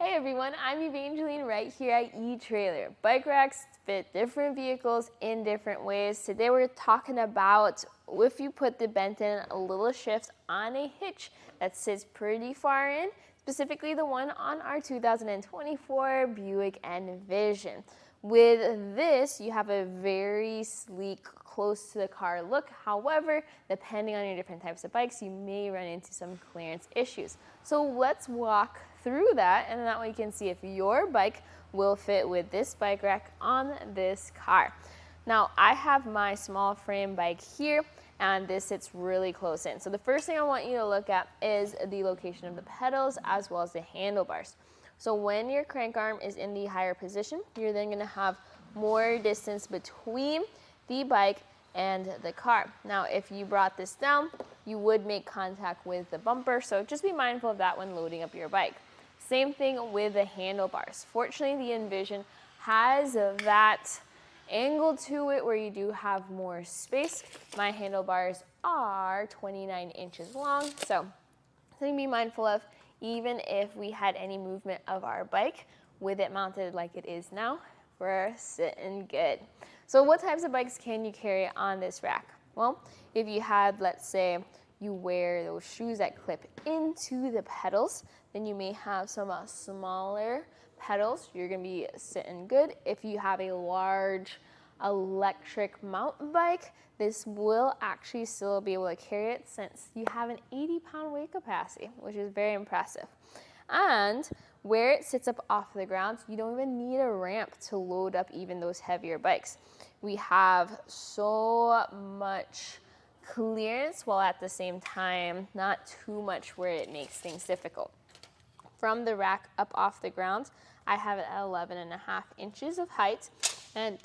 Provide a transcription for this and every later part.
Hey everyone, I'm Evangeline right here at etrailer. Bike racks fit different vehicles in different ways. Today we're talking about if you put the Benton LittleShift on a hitch that sits pretty far in, specifically the one on our 2024 Buick Envision. With this, you have a very sleek, close to the car look. However, depending on your different types of bikes, you may run into some clearance issues. So let's walk through that, and that way you can see if your bike will fit with this bike rack on this car. Now, I have my small frame bike here, and this sits really close in. So the first thing I want you to look at is the location of the pedals as well as the handlebars. So when your crank arm is in the higher position, you're then gonna have more distance between the bike and the car. Now, if you brought this down, you would make contact with the bumper, so just be mindful of that when loading up your bike. Same thing with the handlebars. Fortunately, the Envision has that angle to it where you do have more space. My handlebars are 29 inches long, so something to be mindful of. Even if we had any movement of our bike with it mounted like it is now, we're sitting good. So what types of bikes can you carry on this rack? Well, if you had, let's say, you wear those shoes that clip into the pedals, then you may have some smaller pedals. You're gonna be sitting good. If you have a large electric mountain bike, this will actually still be able to carry it since you have an 80-pound weight capacity, which is very impressive. And where it sits up off the ground, you don't even need a ramp to load up even those heavier bikes. We have so much clearance while at the same time not too much where it makes things difficult. From the rack up off the ground, I have it at 11.5 inches of height, and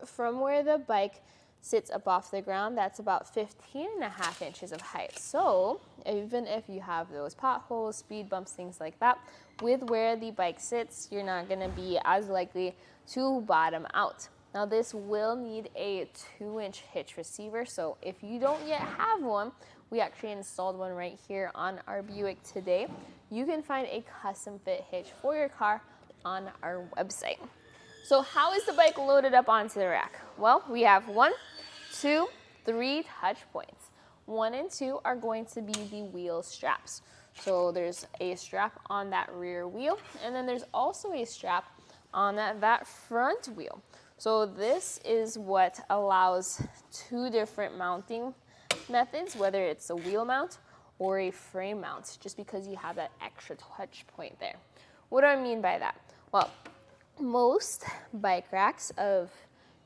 from where the bike sits up off the ground, that's about 15.5 inches of height. So even if you have those potholes, speed bumps, things like that, with where the bike sits, you're not gonna be as likely to bottom out. Now this will need a 2-inch hitch receiver, so if you don't yet have one, we actually installed one right here on our Buick today. You can find a custom fit hitch for your car on our website. So how is the bike loaded up onto the rack? Well, we have 1, 2, 3 touch points. 1 and 2 are going to be the wheel straps. So there's a strap on that rear wheel, and then there's also a strap on that front wheel. So this is what allows 2 different mounting methods, whether it's a wheel mount or a frame mount, just because you have that extra touch point there. What do I mean by that? Well, most bike racks of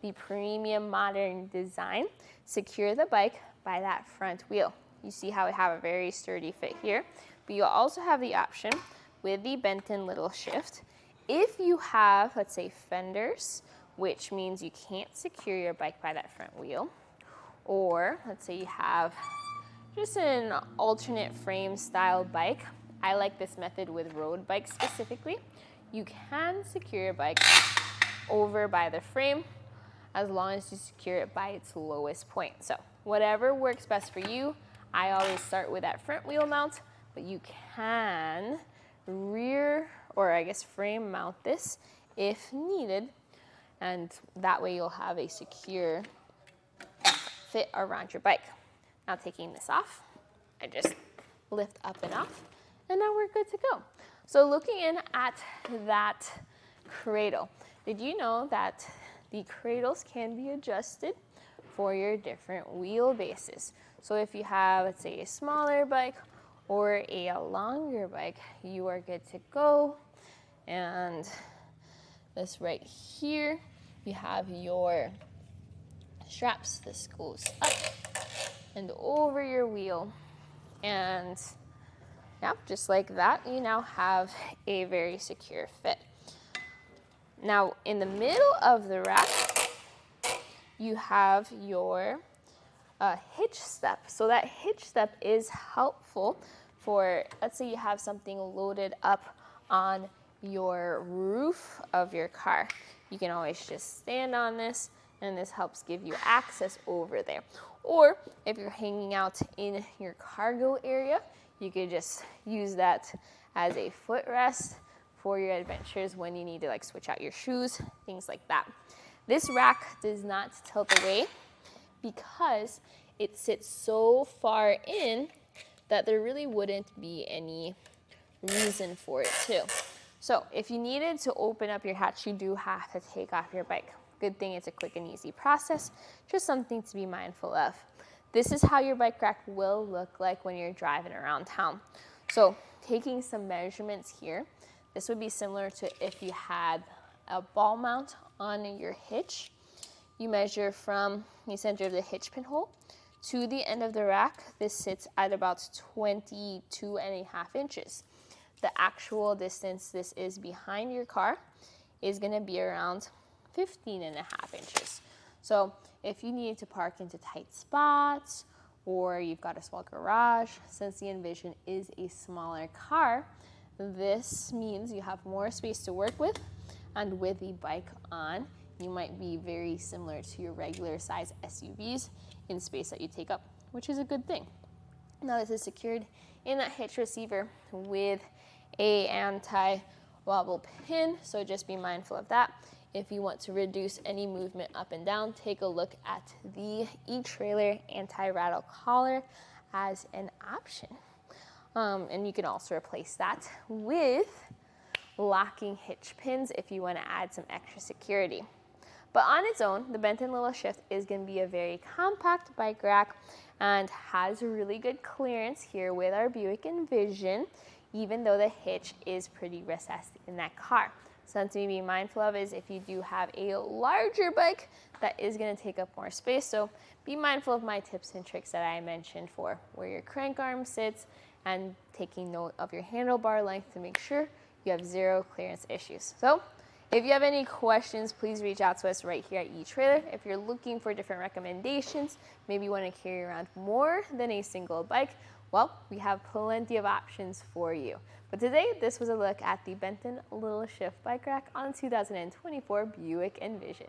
the premium modern design secure the bike by that front wheel. You see how we have a very sturdy fit here, but you also have the option with the Benton LittleShift. If you have, let's say, fenders, which means you can't secure your bike by that front wheel, or let's say you have just an alternate frame style bike. I like this method with road bikes specifically. You can secure your bike over by the frame as long as you secure it by its lowest point. So whatever works best for you. I always start with that front wheel mount, but you can frame mount this if needed, and that way you'll have a secure fit around your bike. Now taking this off, I just lift up and off, and now we're good to go. So looking in at that cradle, did you know that the cradles can be adjusted for your different wheelbases? So if you have, let's say, a smaller bike or a longer bike, you are good to go. And this right here, you have your straps. This goes up and over your wheel, and yeah, just like that, you now have a very secure fit. Now, in the middle of the rack, you have your hitch step. So that hitch step is helpful for, let's say you have something loaded up on your roof of your car. You can always just stand on this, and this helps give you access over there. Or if you're hanging out in your cargo area, you could just use that as a footrest for your adventures when you need to like switch out your shoes, things like that. This rack does not tilt away because it sits so far in that there really wouldn't be any reason for it to. So if you needed to open up your hatch, you do have to take off your bike. Good thing it's a quick and easy process, just something to be mindful of. This is how your bike rack will look like when you're driving around town. So taking some measurements here, this would be similar to if you had a ball mount on your hitch. You measure from the center of the hitch pin hole to the end of the rack. This sits at about 22.5 inches. The actual distance this is behind your car is going to be around 15.5 inches. So if you need to park into tight spots or you've got a small garage, since the Envision is a smaller car, this means you have more space to work with, and with the bike on, you might be very similar to your regular size SUVs in space that you take up, which is a good thing. Now this is secured in that hitch receiver with a anti-wobble pin, so just be mindful of that. If you want to reduce any movement up and down, take a look at the etrailer anti-rattle collar as an option. And you can also replace that with locking hitch pins if you want to add some extra security. But on its own, the Benton LittleShift is going to be a very compact bike rack and has really good clearance here with our Buick Envision, even though the hitch is pretty recessed in that car. Something to be mindful of is if you do have a larger bike, that is going to take up more space. So be mindful of my tips and tricks that I mentioned for where your crank arm sits and taking note of your handlebar length to make sure you have zero clearance issues. So if you have any questions, please reach out to us right here at eTrailer. If you're looking for different recommendations, maybe you want to carry around more than a single bike, well, we have plenty of options for you. But today, this was a look at the Benton LittleShift Bike Rack on 2024 Buick Envision.